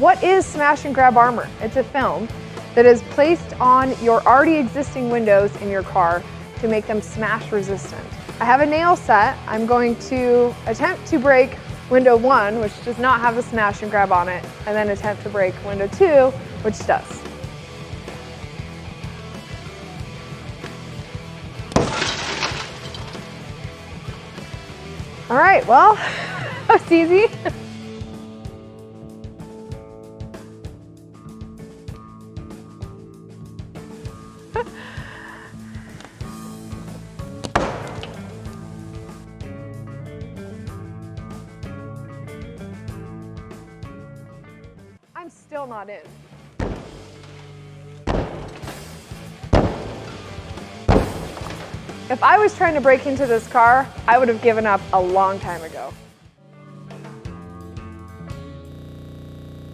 What is smash and grab armor? It's a film that is placed on your already existing windows in your car to make them smash resistant. I have a nail set. I'm going to attempt to break window 1, which does not have the smash and grab on it, and then attempt to break window 2, which does. All right, well, that's easy. I'm still not in. If I was trying to break into this car, I would have given up a long time ago.